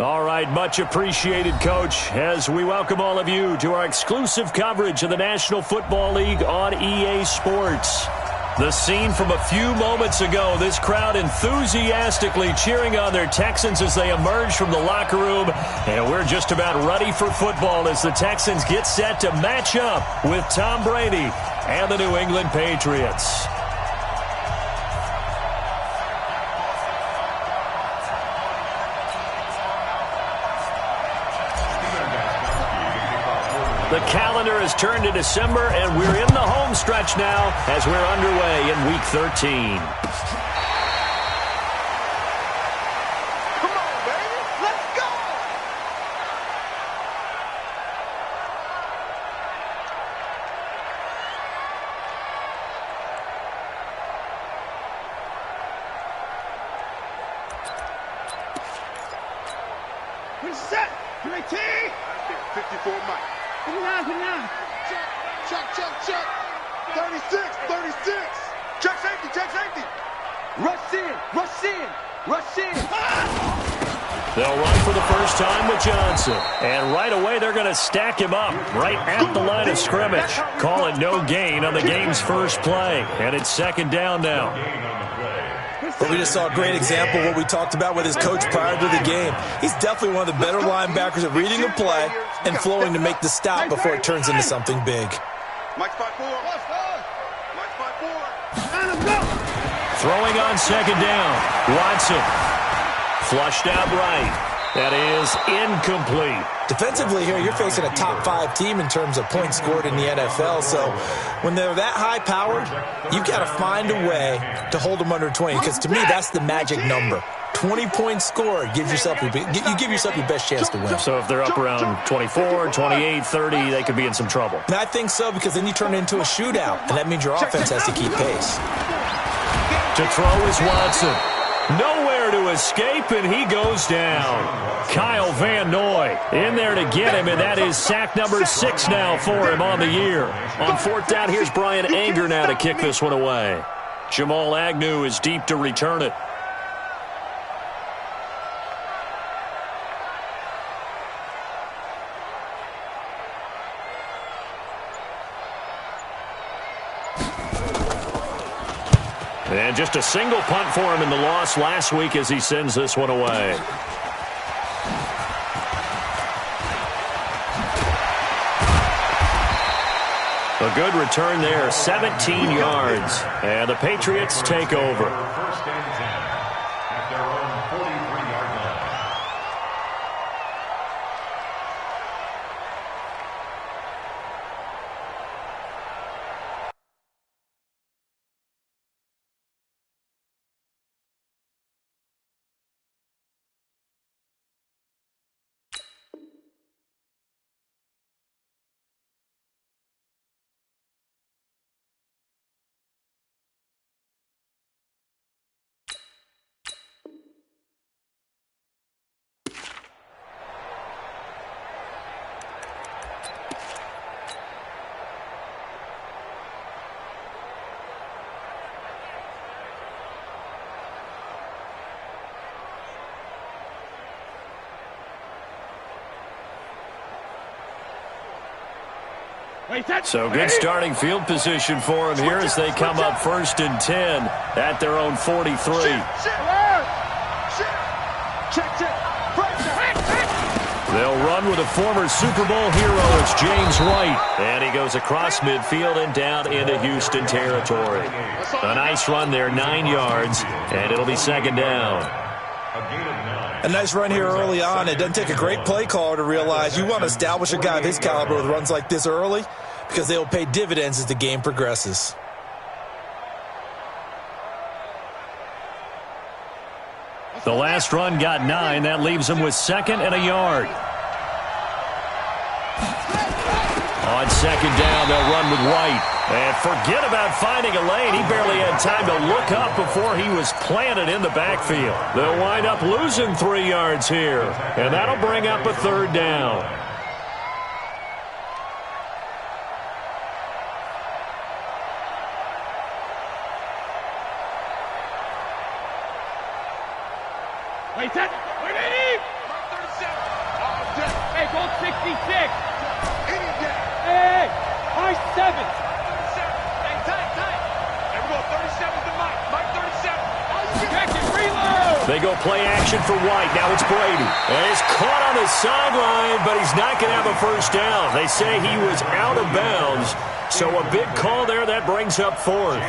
All right, much appreciated, Coach, as we welcome all of you to our exclusive coverage of the National Football League on EA Sports. The scene from a few moments ago, this crowd enthusiastically cheering on their Texans as they emerge from the locker room, and we're just about ready for football as the Texans get set to match up with Tom Brady and the New England Patriots. The calendar has turned to December, and we're in the home stretch now as we're underway in Week 13. Come on, baby. Let's go! Reset! 3T! 54 Mike. Good now. Check. 36. Check safety. Rush in. Ah! They'll run for the first time with Johnson. And right away, they're going to stack him up right at the line of scrimmage. Call it no gain on the game's first play. And it's second down now. But we just saw a great example of what we talked about with his coach prior to the game. He's definitely one of the better linebackers at reading the play and flowing to make the stop before it turns into something big. Throwing on second down. Watson. Flushed out right. That is incomplete. Defensively here, you're facing a top-5 team in terms of points scored in the NFL. So when they're that high-powered, you've got to find a way to hold them under 20. Because to me, that's the magic number. 20 points scored, you give yourself your best chance to win. So if they're up around 24, 28, 30, they could be in some trouble. And I think so, because then you turn it into a shootout, and that means your offense has to keep pace. To throw is Watson. Nowhere to escape, and he goes down. Kyle Van Noy in there to get him, and that is sack number 6 now for him on the year. On fourth down, here's Brian Anger now to kick this one away. Jamal Agnew is deep to return it. And just a single punt for him in the loss last week as he sends this one away. A good return there, 17 yards. And the Patriots take over. First and 10 at their own 43-yard line. So good starting field position for him here as they come up first and 10 at their own 43. They'll run with a former Super Bowl hero. It's James White. And he goes across midfield and down into Houston territory. A nice run there, 9 yards, and it'll be second down. A nice run here early on. It doesn't take a great play caller to realize you want to establish a guy of his caliber with runs like this early because they will pay dividends as the game progresses. The last run got 9. That leaves him with second and a yard. On second down, they'll run with White. And forget about finding a lane. He barely had time to look up before he was planted in the backfield. They'll wind up losing 3 yards here. And that'll bring up a third down. Any day. Hey, high 7. 37. Hey, tight. There we go. 37 to Mike. Mike 37. Jackson, reload. They go play action for White. Now it's Brady. And he's caught on the sideline, but he's not going to have a first down. They say he was out of bounds. So a big call there. That brings up fourth.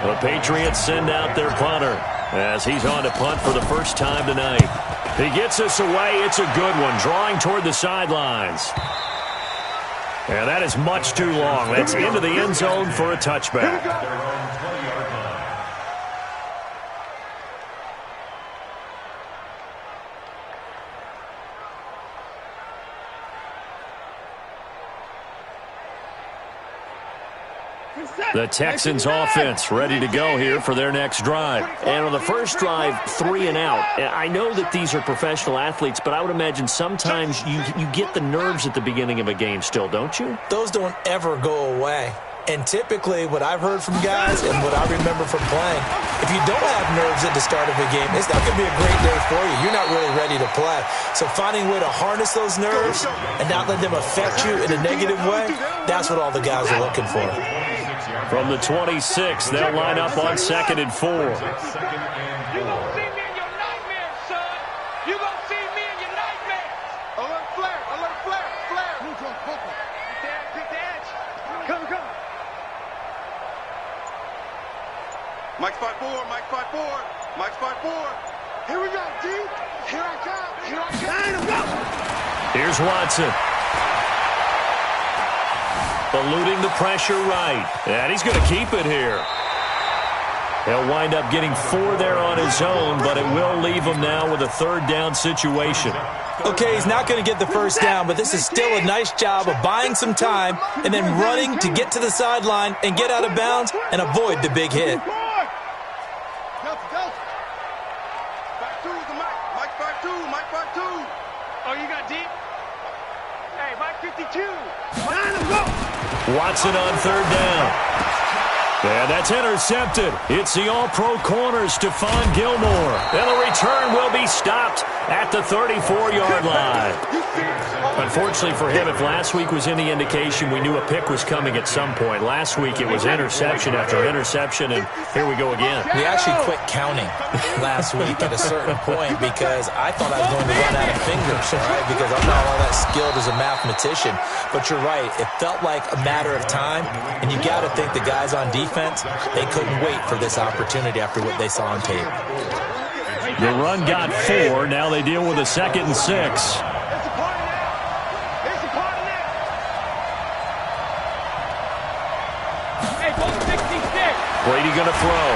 The Patriots send out their punter as he's on to punt for the first time tonight. He gets us away. It's a good one, drawing toward the sidelines. And that is much too long. That's into the end zone for a touchback. The Texans offense ready to go here for their next drive. And on the first drive, 3 and out. I know that these are professional athletes, but I would imagine sometimes you get the nerves at the beginning of a game still, don't you? Those don't ever go away. And typically, what I've heard from guys and what I remember from playing, if you don't have nerves at the start of a game, it's not going to be a great day for you. You're not really ready to play. So finding a way to harness those nerves and not let them affect you in a negative way, that's what all the guys are looking for. From the 26, they'll line up on 2nd and 4. You gonna see me in your nightmares, son. You gonna see me in your nightmares. Alert flare. Get the edge. Come. Mike 5-4. Mike 5-4. Here we go, D. Here I come. Here's Watson. Eluding the pressure right. And he's going to keep it here. He'll wind up getting 4 there on his own, but it will leave him now with a 3rd down situation. Okay, he's not going to get the first down, but this is still a nice job of buying some time and then running to get to the sideline and get out of bounds and avoid the big hit. Delta. 5-2 to Mike 5-2. Mike 5-2. Oh, you got deep? Hey, Mike 52. Watson on 3rd down. And that's intercepted. It's the all-pro corner, Stephon Gilmore. And the return will be stopped at the 34-yard line. Unfortunately for him, if last week was any indication, we knew a pick was coming at some point. Last week it was interception after interception, and here we go again. We actually quit counting last week at a certain point because I thought I was going to run out of fingers, right? Because I'm not all that skilled as a mathematician. But you're right. It felt like a matter of time, and you got to think the guys on defense, they couldn't wait for this opportunity after what they saw on tape. The run got 4. Now they deal with a 2nd and 6. Brady going to throw.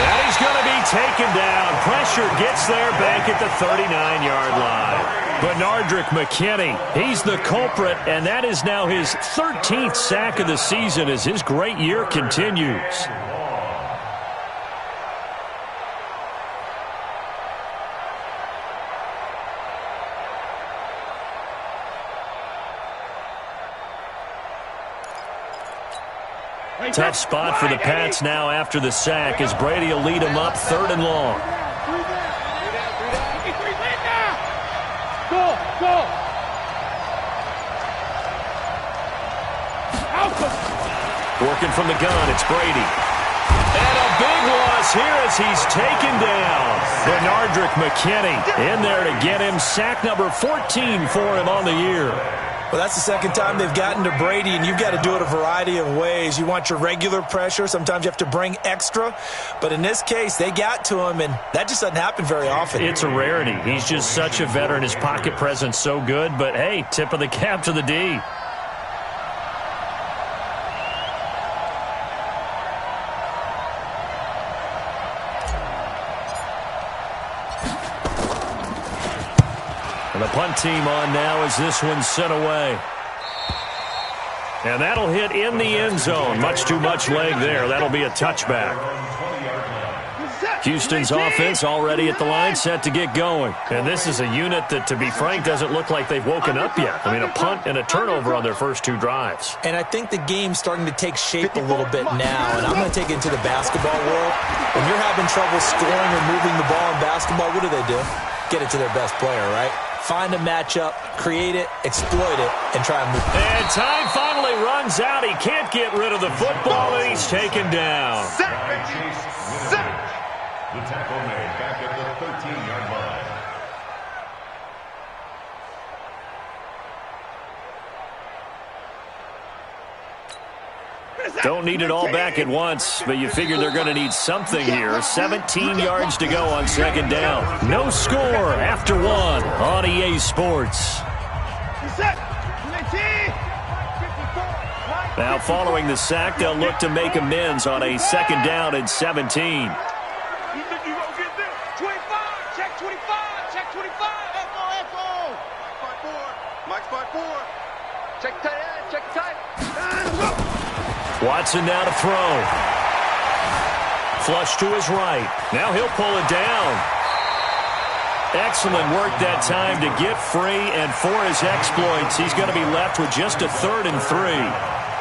And he's going to be taken down. Pressure gets there back at the 39-yard line. Benardrick McKinney, he's the culprit, and that is now his 13th sack of the season as his great year continues. Tough spot for the Pats now after the sack as Brady will lead them up 3rd and long. Go. Working from the gun, it's Brady. And a big loss here as he's taken down. Benardrick McKinney in there to get him. Sack number 14 for him on the year. Well, that's the 2nd time they've gotten to Brady, and you've got to do it a variety of ways. You want your regular pressure. Sometimes you have to bring extra. But in this case, they got to him, and that just doesn't happen very often. It's a rarity. He's just such a veteran. His pocket presence so good. But, hey, tip of the cap to the D. The punt team on now as this one's sent away. And that'll hit in the end zone. Much too much leg there. That'll be a touchback. Houston's offense already at the line, set to get going. And this is a unit that, to be frank, doesn't look like they've woken up yet. I mean, a punt and a turnover on their first 2 drives. And I think the game's starting to take shape a little bit now. And I'm going to take it into the basketball world. When you're having trouble scoring or moving the ball in basketball, what do? get it to their best player, right? Find a matchup, create it, exploit it, and try and move. And time finally runs out. He can't get rid of the football, and he's taken down. The tackle made back at the 13-yard line. Don't need it all back at once, but you figure they're going to need something here. 17 yards to go on second down. No score after one on EA Sports. Now following the sack, they'll look to make amends on a second down and 17. Watson now to throw. Flush to his right. Now he'll pull it down. Excellent work that time to get free, and for his exploits, he's going to be left with just a 3rd and 3.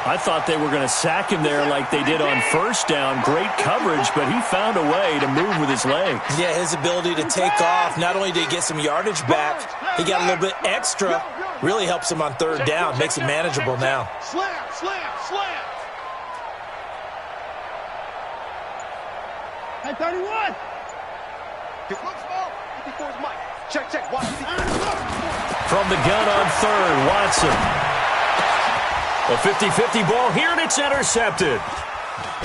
I thought they were going to sack him there like they did on first down. Great coverage, but he found a way to move with his legs. Yeah, his ability to take off, not only did he get some yardage back, he got a little bit extra. Really helps him on 3rd down, makes it manageable now. Slam. Hey, 31. Check. From the gun on 3rd, Watson. A 50-50 ball here, and it's intercepted.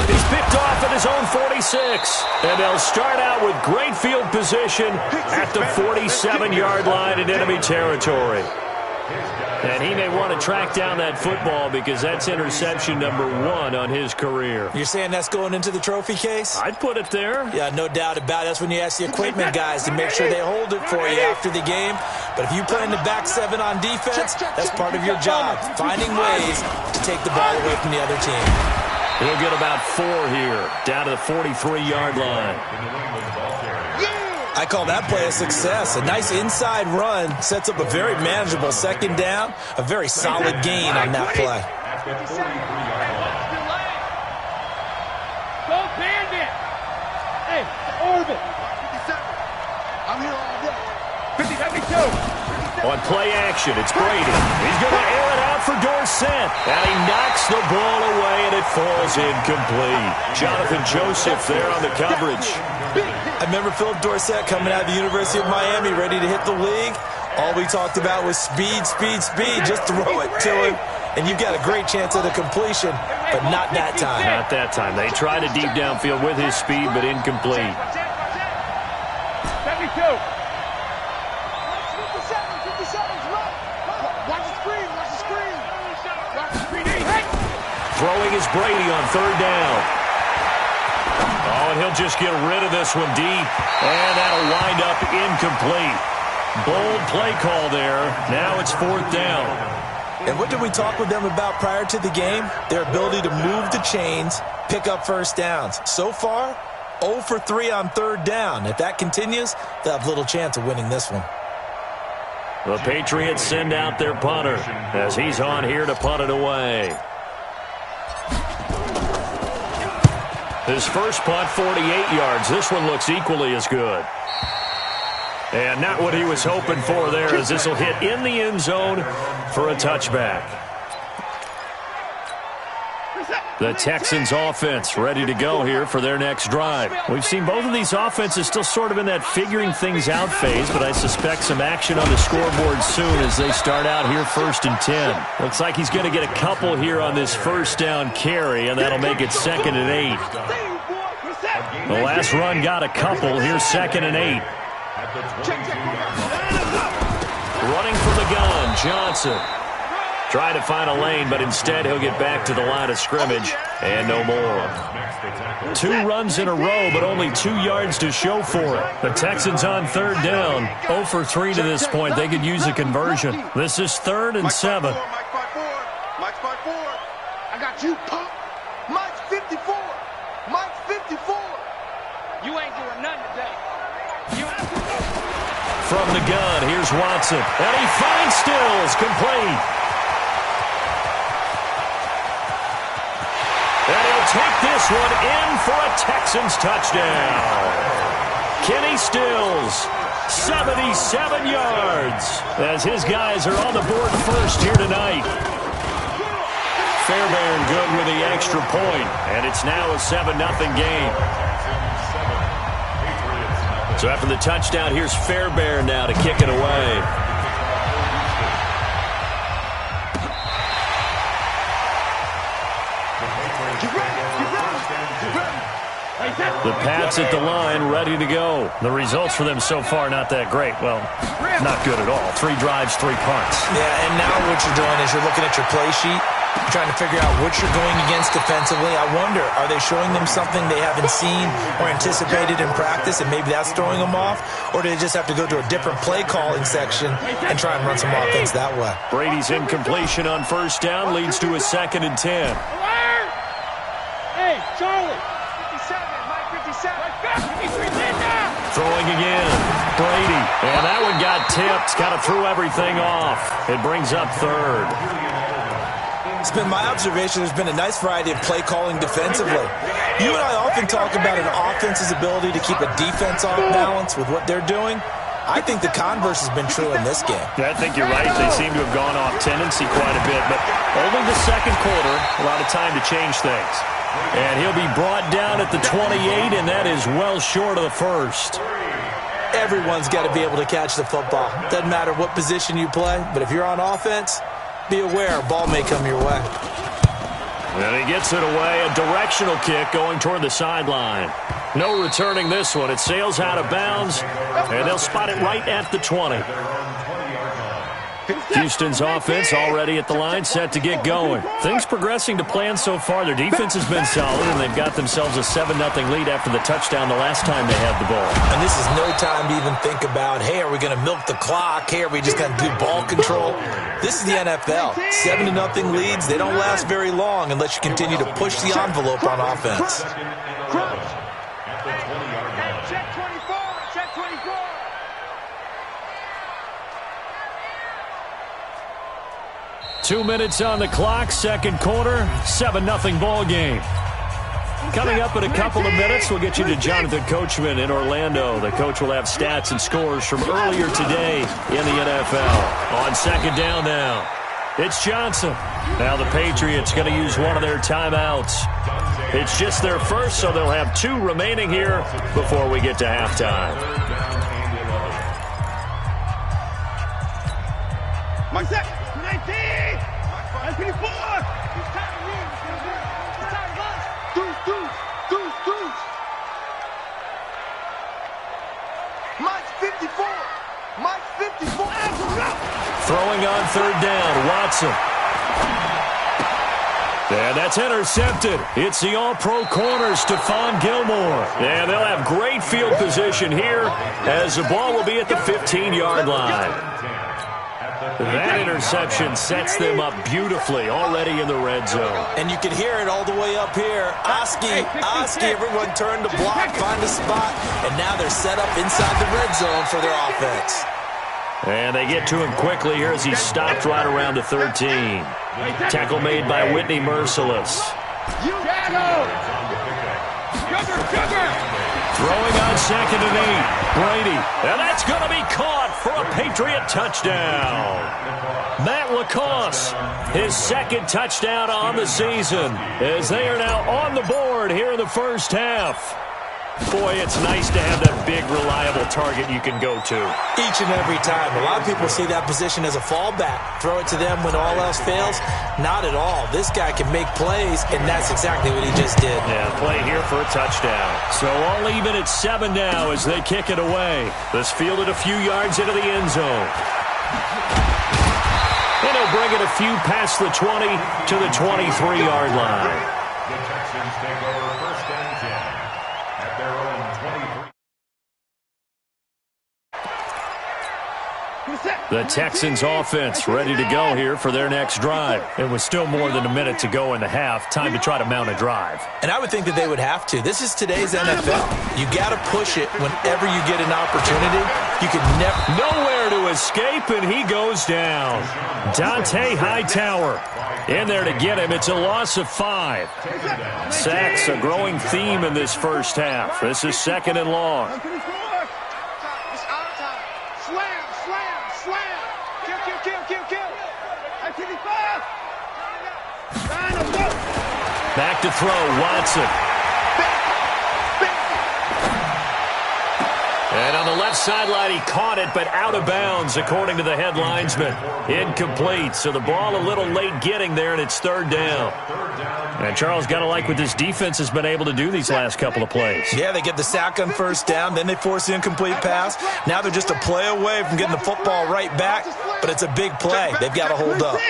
He's picked off at his own 46. And they'll start out with great field position at the 47-yard line in enemy territory. And he may want to track down that football because that's interception number 1 on his career. You're saying that's going into the trophy case? I'd put it there. Yeah, no doubt about it. That's when you ask the equipment guys to make sure they hold it for you after the game. But if you play in the back 7 on defense, that's part of your job, finding ways to take the ball away from the other team. He'll get about 4 here, down to the 43-yard line. I call that play a success. A nice inside run sets up a very manageable second down, a very solid gain on that play. Go Bandit! Hey, Orbit! I'm here all day. 50-72! On play action, it's Brady. He's going to air it out for Dorsett. And he knocks the ball away, and it falls incomplete. Jonathan Joseph there on the coverage. I remember Philip Dorsett coming out of the University of Miami ready to hit the league. All we talked about was speed. Just throw it to him, and you've got a great chance at a completion, but not that time. Not that time. They tried a deep downfield with his speed, but incomplete. 72! Throwing is Brady on 3rd down. Oh, and he'll just get rid of this one deep. And that'll wind up incomplete. Bold play call there. Now it's 4th down. And what did we talk with them about prior to the game? Their ability to move the chains, pick up first downs. So far, 0 for 3 on 3rd down. If that continues, they'll have little chance of winning this one. The Patriots send out their punter as he's on here to punt it away. His first punt, 48 yards. This one looks equally as good. And not what he was hoping for there, as this will hit in the end zone for a touchback. The Texans offense ready to go here for their next drive. We've seen both of these offenses still sort of in that figuring things out phase, but I suspect some action on the scoreboard soon as they start out here 1st and 10. Looks like he's going to get a couple here on this first down carry, and that'll make it 2nd and 8. The last run got a couple. Here's 2nd and 8. Running from the gun, Johnson. Trying to find a lane, but instead he'll get back to the line of scrimmage, and no more. 2 runs in a row, but only 2 yards to show for it. The Texans on 3rd down, 0 for 3 to this point. They could use a conversion. This is 3rd and 7. Mike's 5-4. I got you, punk. Mike's 54. Mike's 54. You ain't doing nothing today. From the gun, here's Watson. And he finds Stills, complete. And he'll take this one in for a Texans touchdown. Kenny Stills. 77 yards as his guys are on the board first here tonight. Fairbairn good with the extra point, and it's now a 7-0 game. So after the touchdown, here's Fairbairn now to kick it away. The Pats at the line, ready to go. The results for them so far not that great. Well, not good at all. 3 drives, 3 punts. Yeah, and now what you're doing is you're looking at your play sheet, trying to figure out what you're going against defensively. I wonder, are they showing them something they haven't seen or anticipated in practice, and maybe that's throwing them off? Or do they just have to go to a different play calling section and try and run some offense that way? Brady's incompletion on first down leads to a 2nd and 10. Hey, Charlie. Throwing again. Brady. And that one got tipped. Kind of threw everything off. It brings up 3rd. It's been my observation there's been a nice variety of play calling defensively. You and I often talk about an offense's ability to keep a defense off balance with what they're doing. I think the converse has been true in this game. Yeah, I think you're right. They seem to have gone off tendency quite a bit, but only the second quarter, a lot of time to change things. And he'll be brought down at the 28, and that is well short of the first. Everyone's got to be able to catch the football. Doesn't matter what position you play, but if you're on offense, be aware a ball may come your way. And he gets it away, a directional kick going toward the sideline. No returning this one. It sails out of bounds, and they'll spot it right at the 20. Houston's offense already at the line, set to get going. Things progressing to plan so far. Their defense has been solid, and they've got themselves a 7-0 lead after the touchdown the last time they had the ball. And this is no time to even think about, hey, are we going to milk the clock? Hey, are we just going to do ball control? This is the NFL. 7-0 leads, they don't last very long unless you continue to push the envelope on offense. Check 24. Check 24. 2 minutes on the clock, second quarter, 7-0 ball game. Coming up in a couple of minutes, we'll get you to Jonathan Coachman in Orlando. The coach will have stats and scores from earlier today in the NFL. On second down now, it's Johnson. Now the Patriots going to use one of their timeouts. It's just their first, so they'll have 2 remaining here before we get to halftime. Mike Zach. 19! 24! It's time to win. It's time to bust. Deuce. Mike's 54. Mike's 54. Throwing on third down, Watson. And that's intercepted. It's the all-pro corner, Stephon Gilmore. And they'll have great field position here as the ball will be at the 15-yard line. That interception sets them up beautifully already in the red zone. And you can hear it all the way up here. Oski, everyone turned to block, find a spot, and now they're set up inside the red zone for their offense. And they get to him quickly here as he stopped right around the 13. Tackle made by Whitney Merciless. Throwing on second and 8. Brady. And that's going to be caught for a Patriot touchdown. Matt LaCosse, his second touchdown on the season, as they are now on the board here in the first half. Boy, it's nice to have that big, reliable target you can go to. Each and every time. A lot of people see that position as a fallback. Throw it to them when all else fails. Not at all. This guy can make plays, and that's exactly what he just did. Yeah, play here for a touchdown. So all even at 7 now as they kick it away. This fielded a few yards into the end zone. And he'll bring it a few past the 20 to the 23-yard line. The Texans take over first and 10 at their own 23. The Texans offense ready to go here for their next drive. It was still more than a minute to go in the half. Time to try to mount a drive. And I would think that they would have to. This is today's NFL. You got to push it whenever you get an opportunity. You can never... Nowhere to escape, and he goes down. Dante Hightower in there to get him. It's a loss of 5. Sacks, a growing theme in this first half. This is second and long. Back to throw, Watson. And on the left sideline, he caught it, but out of bounds, according to the head linesman. Incomplete, so the ball a little late getting there, and it's third down. And Charles, got to like what this defense has been able to do these last couple of plays. Yeah, they get the sack on first down, then they force the incomplete pass. Now they're just a play away from getting the football right back, but it's a big play. They've got to hold up.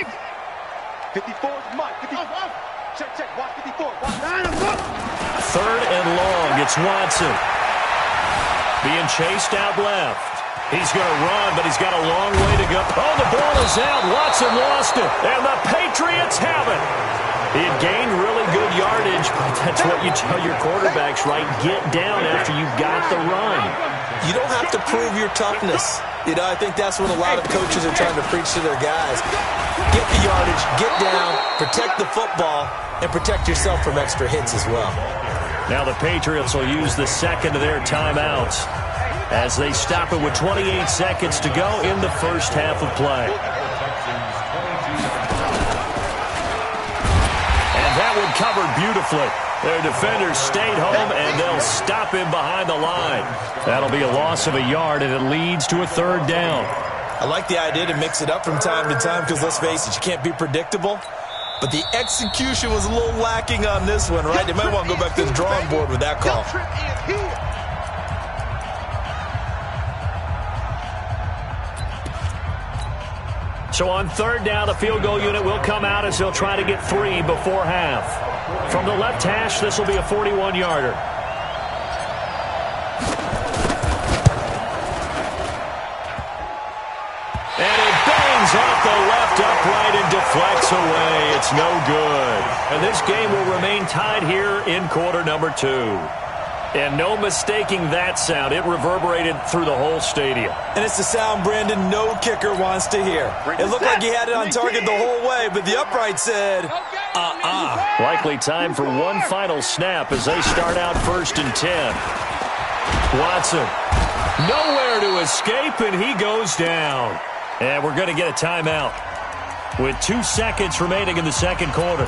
54 is Mike. 54. Check. Watch 54. Third and long, it's Watson. Being chased out left. He's going to run, but he's got a long way to go. Oh, the ball is out. Watson lost it. And the Patriots have it. He had gained really good yardage, but that's what you tell your quarterbacks, right? Get down after you've got the run. You don't have to prove your toughness. You know, I think that's what a lot of coaches are trying to preach to their guys. Get the yardage, get down, protect the football, and protect yourself from extra hits as well. Now the Patriots will use the second of their timeouts as they stop it with 28 seconds to go in the first half of play. And that one covered beautifully. Their defenders stayed home, and they'll stop him behind the line. That'll be a loss of a yard, and it leads to a third down. I like the idea to mix it up from time to time because, let's face it, you can't be predictable. But the execution was a little lacking on this one, right? They might want to go back to the drawing board with that call. So on third down, the field goal unit will come out as they'll try to get 3 before half. From the left hash, this will be a 41-yarder. And it bangs off the left upright and deflects away. It's no good. And this game will remain tied here in quarter number 2. And no mistaking that sound. It reverberated through the whole stadium. And it's the sound Brandon no kicker wants to hear. It looked like he had it on target the whole way, but the upright said, Likely time for one final snap as they start out 1st and 10. Watson, nowhere to escape, and he goes down. And we're going to get a timeout with 2 seconds remaining in the second quarter.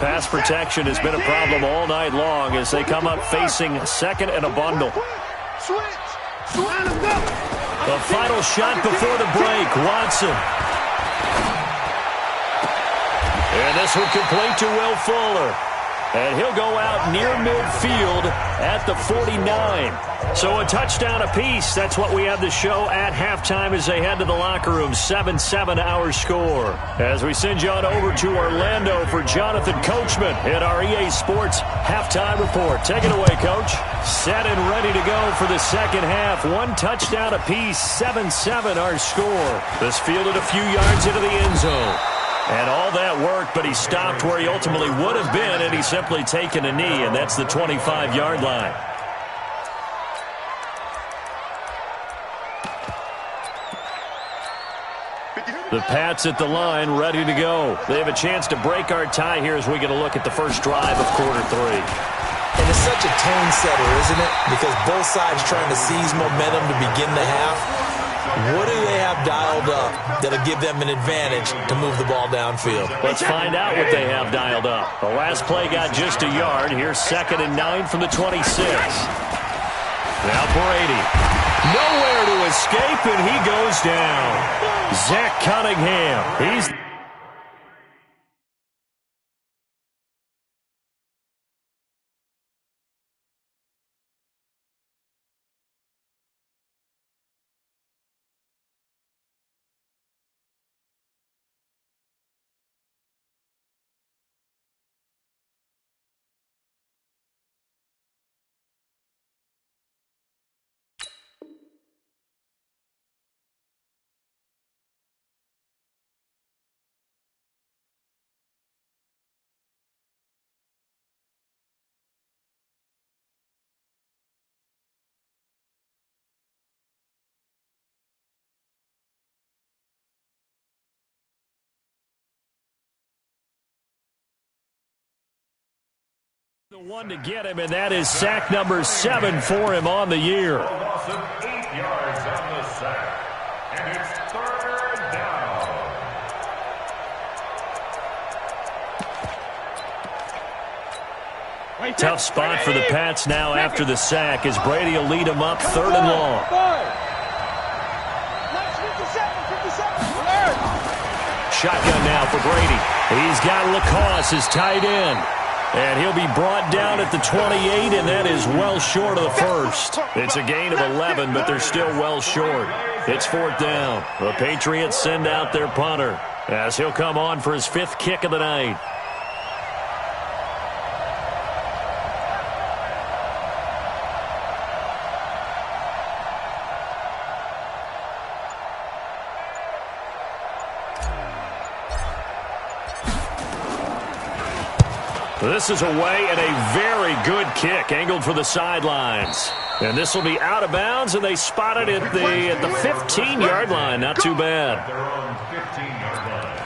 Pass protection has been a problem all night long as they come up facing second and a bundle. The final shot before the break, Watson. And this will complete to Will Fuller. And he'll go out near midfield at the 49. So a touchdown apiece. That's what we have to show at halftime as they head to the locker room. 7-7 our score. As we send you on over to Orlando for Jonathan Coachman in our EA Sports halftime report. Take it away, Coach. Set and ready to go for the second half. 1 touchdown apiece. 7-7 our score. This fielded a few yards into the end zone. And all that worked, but he stopped where he ultimately would have been, and he's simply taken a knee, and that's the 25-yard line. The Pats at the line, ready to go. They have a chance to break our tie here as we get a look at the first drive of quarter 3. And it's such a tone setter, isn't it? Because both sides trying to seize momentum to begin the half. What do they have dialed up that'll give them an advantage to move the ball downfield? Let's find out what they have dialed up. The last play got just a yard. Here's 2nd and 9 from the 26. Now Brady. Nowhere to escape, and he goes down. Zach Cunningham. He's... The one to get him, and that is sack number 7 for him on the year. Loss of 8 yards on the sack. And it's third down. Tough spot for the Pats now after the sack as Brady will lead them up 3rd and long. Shotgun now for Brady. He's got Lacoste as tight end. And he'll be brought down at the 28, and that is well short of the first. It's a gain of 11, but they're still well short. It's 4th down. The Patriots send out their punter as he'll come on for his 5th kick of the night. This is away and a very good kick angled for the sidelines. And this will be out of bounds, and they spot it at the 15-yard line. Not too bad. Their own 15-yard line.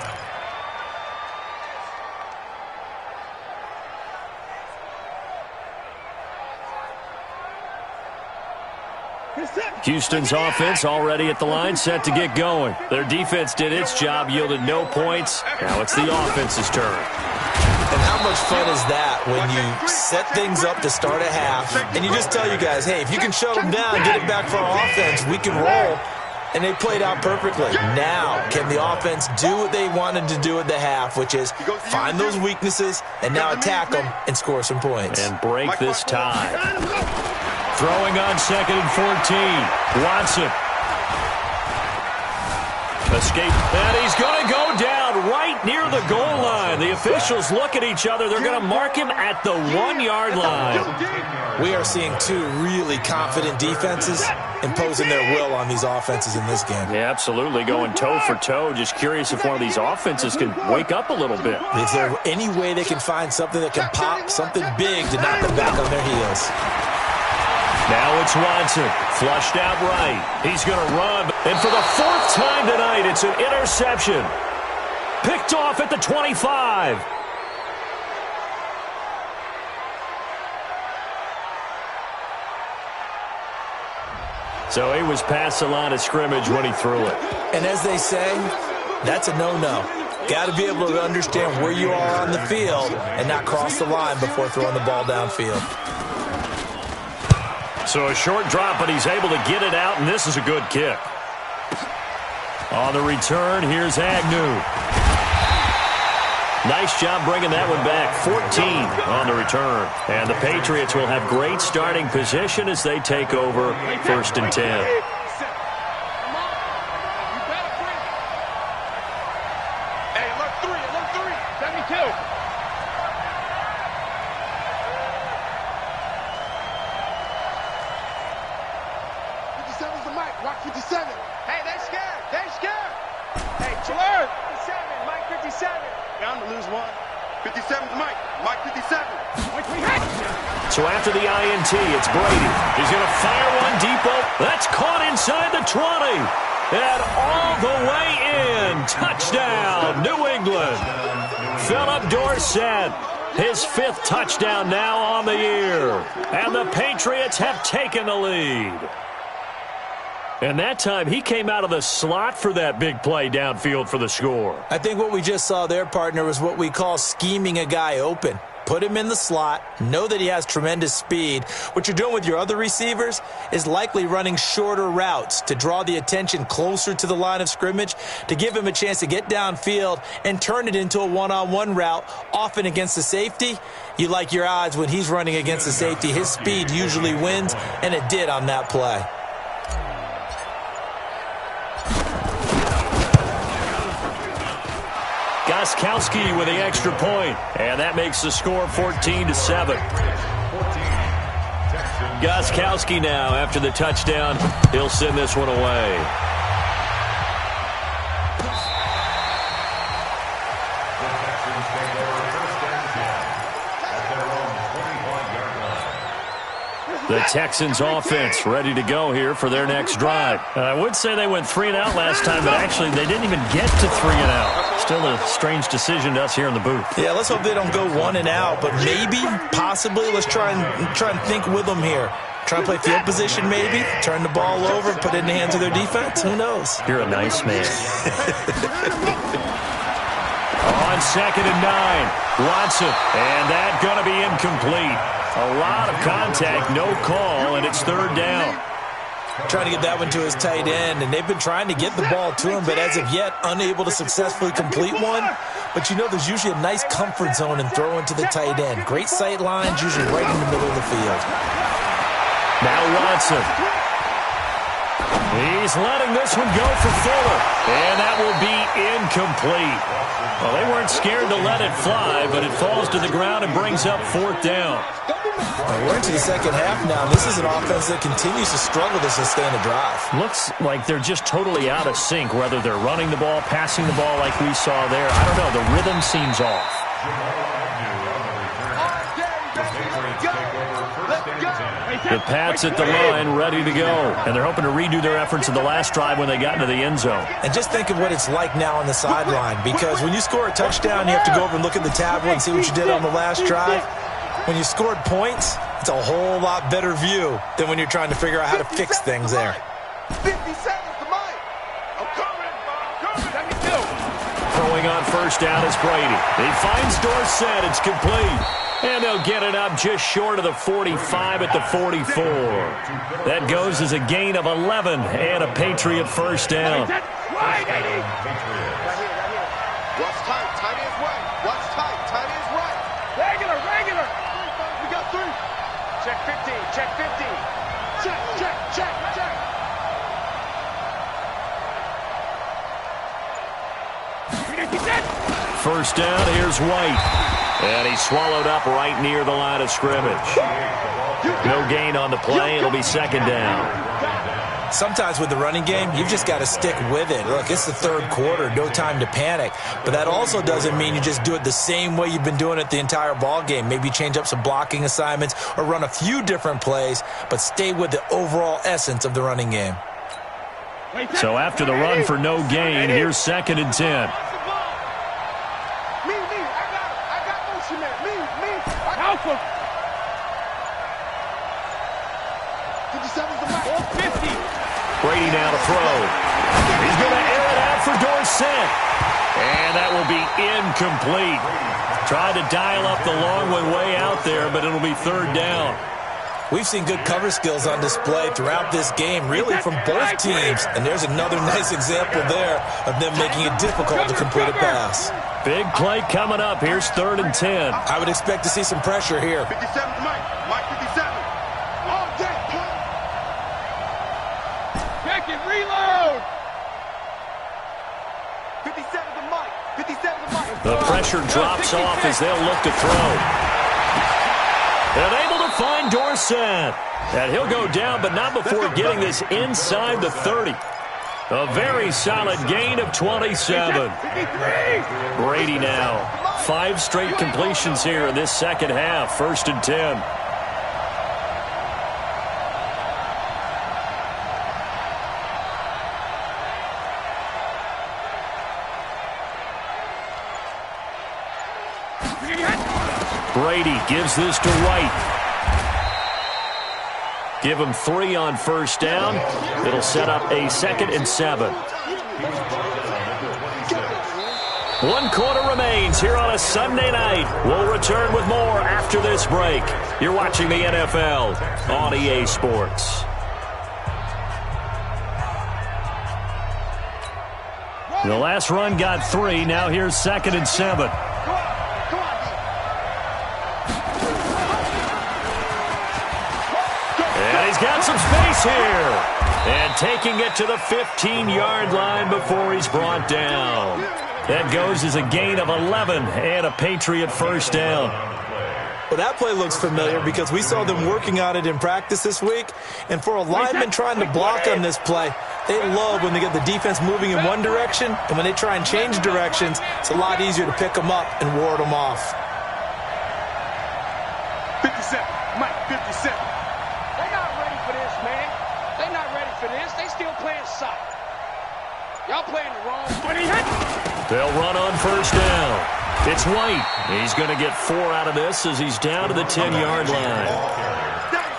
Houston's offense already at the line, set to get going. Their defense did its job, yielded no points. Now it's the offense's turn. And how much fun is that when you set things up to start a half and you just tell you guys, hey, if you can shut them down, get it back for our offense, we can roll. And they played out perfectly. Now, can the offense do what they wanted to do at the half, which is find those weaknesses and now attack them and score some points. And break this tie. Throwing on 2nd and 14. Watson. Escape. And he's going to go down right near the goal line. The officials look at each other. They're going to mark him at the 1-yard line. We are seeing two really confident defenses imposing their will on these offenses in this game. Yeah, absolutely. Going toe for toe. Just curious if one of these offenses can wake up a little bit. Is there any way they can find something that can pop, something big to knock them back on their heels? Now it's Watson, flushed out right. He's going to run. And for the 4th time tonight, it's an interception. Picked off at the 25. So he was past the line of scrimmage when he threw it. And as they say, that's a no-no. Got to be able to understand where you are on the field and not cross the line before throwing the ball downfield. So a short drop, but he's able to get it out, and this is a good kick. On the return, here's Agnew. Nice job bringing that one back. 14 on the return. And the Patriots will have great starting position as they take over 1st and 10. So after the INT, it's Brady. He's going to fire one deep. That's caught inside the 20. And all the way in. Touchdown, New England. Philip Dorsett, his 5th touchdown now on the year. And the Patriots have taken the lead. And that time, he came out of the slot for that big play downfield for the score. I think what we just saw there, partner, was what we call scheming a guy open. Put him in the slot, know that he has tremendous speed. What you're doing with your other receivers is likely running shorter routes to draw the attention closer to the line of scrimmage, to give him a chance to get downfield and turn it into a one-on-one route, often against the safety. You like your odds when he's running against the safety. His speed usually wins, and it did on that play. Gostkowski with the extra point, and that makes the score 14-7. Gostkowski now, after the touchdown, he'll send this one away. The Texans offense ready to go here for their next drive. I would say they went 3 and out last time, but actually they didn't even get to 3 and out. Still a strange decision to us here in the booth. Yeah, let's hope they don't go 1 and out, but maybe, possibly, let's try and think with them here. Try and play field position maybe, turn the ball over, put it in the hands of their defense. Who knows? You're a nice man. On 2nd and 9, Watson, and that going to be incomplete. A lot of contact, no call, and it's 3rd down. Trying to get that one to his tight end, and they've been trying to get the ball to him, but as of yet, unable to successfully complete one. But you know there's usually a nice comfort zone in throwing to the tight end. Great sight lines, usually right in the middle of the field. Now Watson. He's letting this one go for Fuller, and that will be incomplete. Well, they weren't scared to let it fly, but it falls to the ground and brings up 4th down. We're into the second half now. This is an offense that continues to struggle to sustain a drive. Looks like they're just totally out of sync, whether they're running the ball, passing the ball like we saw there. I don't know. The rhythm seems off. The Pats at the line, ready to go. And they're hoping to redo their efforts in the last drive when they got into the end zone. And just think of what it's like now on the sideline, because when you score a touchdown, you have to go over and look at the tablet and see what you did on the last drive. When you scored points, it's a whole lot better view than when you're trying to figure out how to fix things there. 50 seconds to Mike. I'm coming. Let me do. Throwing on 1st down is Brady. He finds Dorsett. It's complete. And they'll get it up just short of the 45 at the 44. That goes as a gain of 11 and a Patriot 1st down. Right, Eddie. Watch tight. Tight is right. Watch tight. Tight is right. Regular. We got 3. Check 15. Check 15. Check. 1st down, here's White. And he's swallowed up right near the line of scrimmage. No gain on the play. It'll be 2nd down. Sometimes with the running game, you've just got to stick with it. Look, it's the 3rd quarter, no time to panic. But that also doesn't mean you just do it the same way you've been doing it the entire ball game. Maybe change up some blocking assignments or run a few different plays, but stay with the overall essence of the running game. So after the run for no gain, here's 2nd and 10. Brady now to throw. He's going to air it out for Dorsett. And that will be incomplete. Tried to dial up the long one way out there, but it'll be 3rd down. We've seen good cover skills on display throughout this game, really from both teams. And there's another nice example there of them making it difficult to complete a pass. Big play coming up. Here's 3rd and 10. I would expect to see some pressure here. 57 to Mike. Mike 57. All day. Check it. Reload. 57 to Mike. 57 to Mike. The pressure drops off as they'll look to throw. And able to find Dorsett. And he'll go down, but not before getting this inside the 30. A very solid gain of 27. Brady now. 5 straight completions here in this second half. 1st and 10. Brady gives this to White. Give him 3 on 1st down. It'll set up a 2nd and 7. 1 quarter remains here on a Sunday night. We'll return with more after this break. You're watching the NFL on EA Sports. The last run got 3. Now here's 2nd and 7. And he's got some space here. And taking it to the 15-yard line before he's brought down. That goes as a gain of 11 and a Patriot 1st down. Well, that play looks familiar because we saw them working on it in practice this week. And for a lineman trying to block on this play, they love when they get the defense moving in one direction. And when they try and change directions, it's a lot easier to pick them up and ward them off. 57. Mike, 57. They're not ready for this, man. They're not ready for this. They still playing soccer. Y'all playing the wrong. They'll run on 1st down. It's White. He's going to get 4 out of this as he's down to the 10-yard line.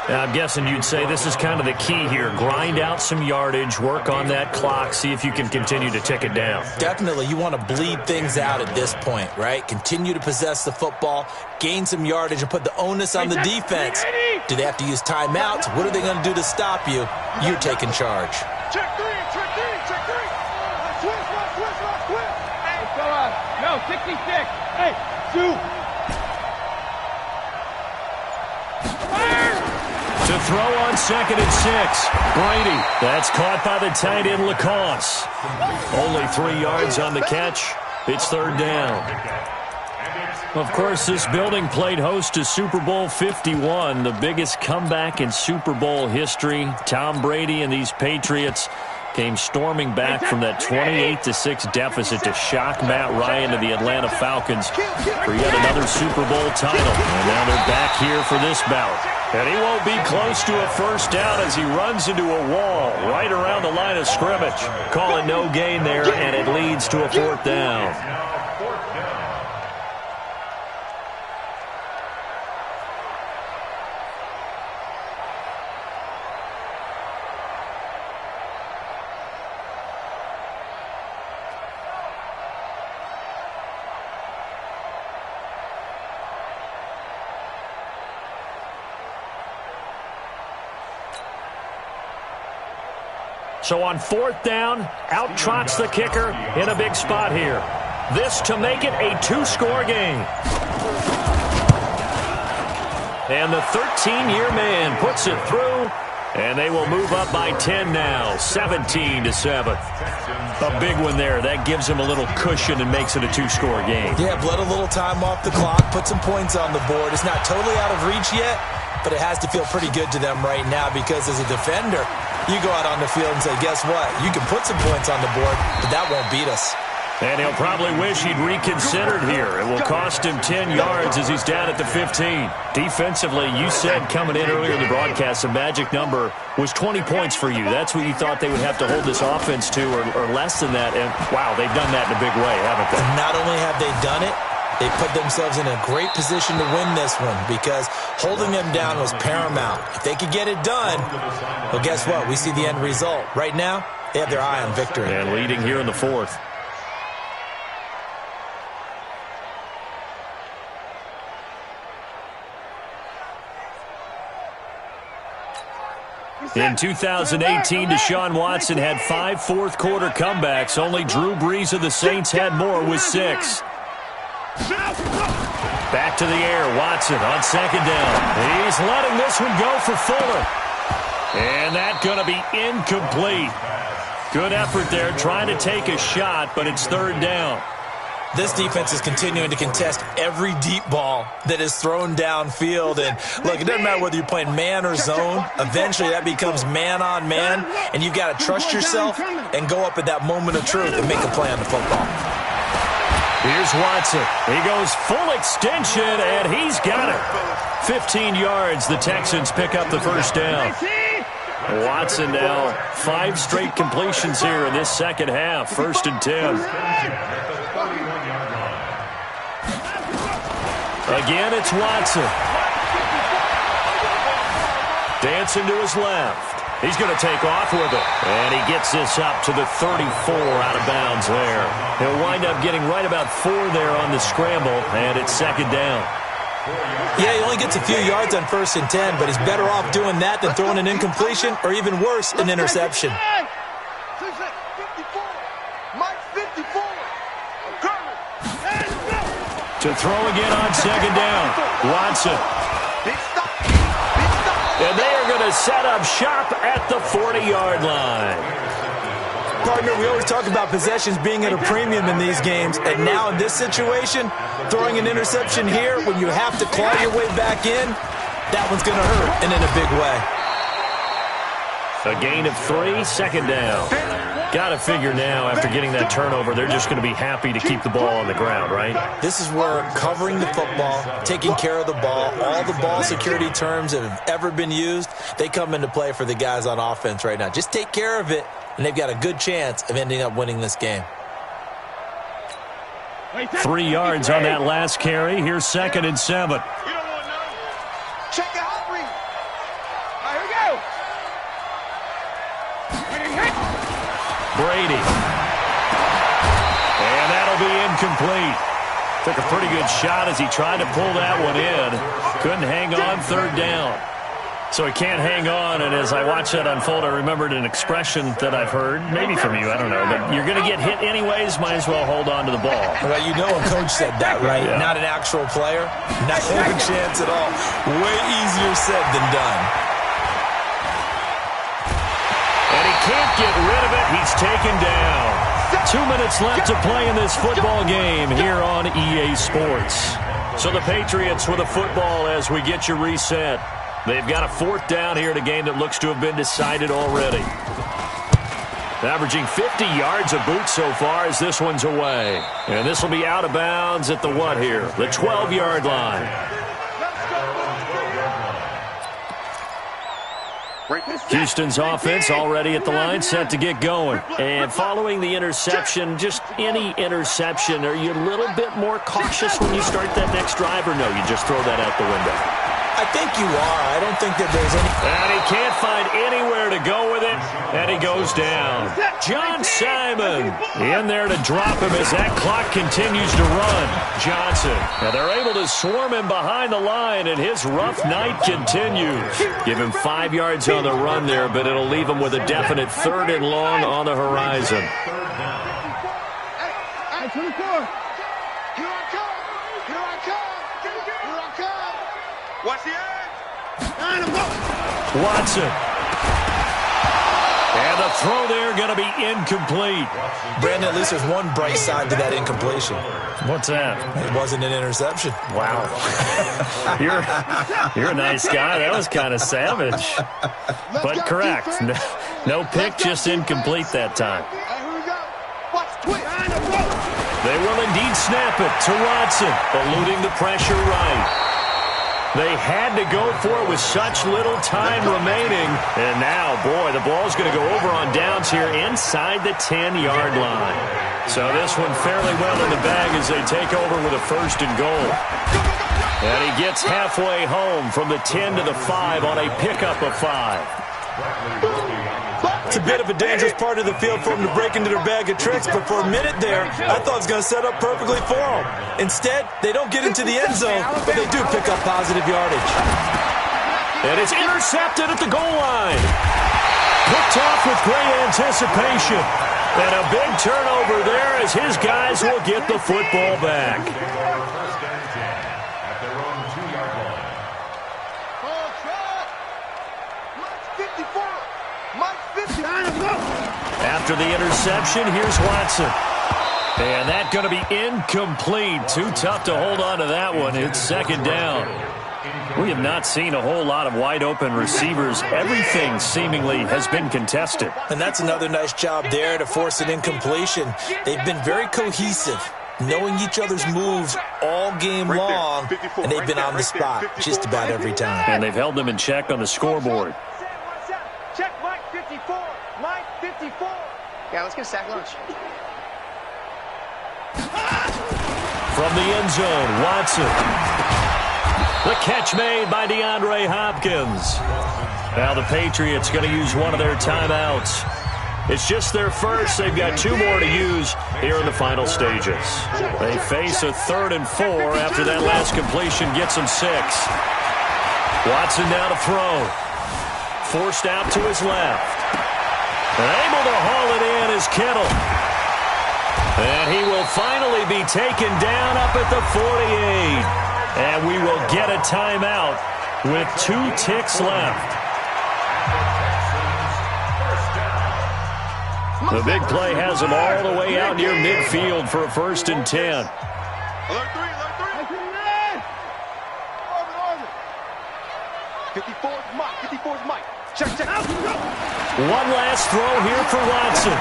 I'm guessing you'd say this is kind of the key here. Grind out some yardage, work on that clock, see if you can continue to tick it down. Definitely. You want to bleed things out at this point, right? Continue to possess the football, gain some yardage, and put the onus on the defense. Do they have to use timeouts? What are they going to do to stop you? You're taking charge. Check three, check three, check three. Switch. Hey, fella. No, 66. Hey, two. To throw on 2nd and 6. Brady. That's caught by the tight end, Lacoste. Only 3 yards on the catch. It's 3rd down. Of course, this building played host to Super Bowl 51, the biggest comeback in Super Bowl history. Tom Brady and these Patriots came storming back from that 28-6 deficit to shock Matt Ryan to the Atlanta Falcons for yet another Super Bowl title. And now they're back here for this bout. And he won't be close to a first down as he runs into a wall right around the line of scrimmage. Call it no gain there, and it leads to a 4th down. So on 4th down, out trots the kicker in a big spot here. This to make it a 2-score game. And the 13-year man puts it through, and they will move up by 10 now, 17-7. A big one there. That gives them a little cushion and makes it a 2-score game. Yeah, bled a little time off the clock, put some points on the board. It's not totally out of reach yet, but it has to feel pretty good to them right now because as a defender, you go out on the field and say, guess what? You can put some points on the board, but that won't beat us. And he'll probably wish he'd reconsidered here. It will cost him 10 yards as he's down at the 15. Defensively, you said coming in earlier in the broadcast, the magic number was 20 points for you. That's what you thought they would have to hold this offense to or less than that. And, wow, they've done that in a big way, haven't they? Not only have they done it, they put themselves in a great position to win this one because holding them down was paramount. If they could get it done, well, guess what? We see the end result. Right now, they have their eye on victory. And leading here in the 4th. In 2018, Deshaun Watson had 5 fourth-quarter comebacks. Only Drew Brees of the Saints had more with 6. Back to the air, Watson on 2nd down. He's letting this one go for Fuller. And that's going to be incomplete. Good effort there, trying to take a shot, but it's 3rd down. This defense is continuing to contest every deep ball that is thrown downfield. And, look, it doesn't matter whether you're playing man or zone. Eventually, that becomes man-on-man, and you've got to trust yourself and go up at that moment of truth and make a play on the football. Here's Watson. He goes full extension, and he's got it. 15 yards. The Texans pick up the first down. Watson now 5 straight completions here in this second half. 1st and 10. Again, it's Watson. Dancing to his left. He's going to take off with it. And he gets this up to the 34 out of bounds there. He'll wind up getting right about 4 there on the scramble, and it's 2nd down. Yeah, he only gets a few yards on 1st and 10, but he's better off doing that than throwing an incompletion or even worse, an interception. To throw again on 2nd down. Watson. And they are going to set up shop at the 40-yard line. Partner, we always talk about possessions being at a premium in these games, and now in this situation, throwing an interception here when you have to claw your way back in, that one's going to hurt, and in a big way. A gain of 3, 2nd down. Got to figure now, after getting that turnover, they're just going to be happy to keep the ball on the ground, right? This is where covering the football, taking care of the ball, all the ball security terms that have ever been used, they come into play for the guys on offense right now. Just take care of it, and they've got a good chance of ending up winning this game. 3 yards on that last carry. Here's 2nd and 7. Check it out, Brady. And that'll be incomplete. Took a pretty good shot as he tried to pull that one in. Couldn't hang on, third down. So he can't hang on, and as I watched that unfold, I remembered an expression that I've heard, maybe from you, I don't know, but you're going to get hit anyways, might as well hold on to the ball. Well, you know a coach said that, right? Yeah. Not an actual player. Not a chance at all. Way easier said than done. And he can't get rid of it. He's taken down. 2 minutes left to play in this football game here on EA Sports. So the Patriots with a football as we get you reset. They've got a fourth down here in a game that looks to have been decided already. Averaging 50 yards a boot so far as this one's away. And this will be out of bounds at the what here? The 12-yard line. Houston's offense already at the line, set to get going. And following the interception, just any interception, are you a little bit more cautious when you start that next drive, or no, you just throw that out the window? I think you are. I don't think that there's any... And he can't find anywhere to go with it, and he goes down. John Simon in there to drop him as that clock continues to run. Johnson, and they're able to swarm him behind the line, and his rough night continues. Give him 5 yards on the run there, but it'll leave him with a definite third and long on the horizon. Hey, 24. Here I come. Here I come. Here I come. Watch the edge. Watson. And the throw there going to be incomplete. Brandon, at least there's one bright side to that incompletion. What's that? It wasn't an interception. Wow. You're a nice guy. That was kind of savage. But correct. No pick, just incomplete that time. They will indeed snap it to Watson, eluding the pressure right. They had to go for it with such little time remaining. And now, boy, the ball's going to go over on downs here inside the 10-yard line. So this one fairly well in the bag as they take over with a first and goal. And he gets halfway home from the 10 to the 5 on a pickup of 5. It's a bit of a dangerous part of the field for them to break into their bag of tricks, but for a minute there, I thought it was going to set up perfectly for them. Instead, they don't get into the end zone, but they do pick up positive yardage. And it's intercepted at the goal line. Picked off with great anticipation. And a big turnover there as his guys will get the football back. After the interception, here's Watson. And that's going to be incomplete. Too tough to hold on to that one. It's second down. We have not seen a whole lot of wide-open receivers. Everything seemingly has been contested. And that's another nice job there to force an incompletion. They've been very cohesive, knowing each other's moves all game long, and they've been on the spot just about every time. And they've held them in check on the scoreboard. Check Mike 54. Mike 54. Yeah, let's get a sack lunch. From the end zone, Watson. The catch made by DeAndre Hopkins. Now the Patriots going to use one of their timeouts. It's just their first. They've got 2 more to use here in the final stages. They face a 3rd and 4 after that last completion gets them 6. Watson now to throw. Forced out to his left. And able to haul it in is Kittle. And he will finally be taken down up at the 48. And we will get a timeout with 2 ticks left. The big play has him all the way out near midfield for a 1st and 10. Alert 3, alert 3. 54's Mike, 54's Mike. Check. One last throw here for Watson.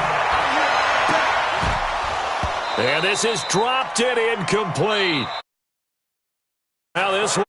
And this is dropped and incomplete. Now this one.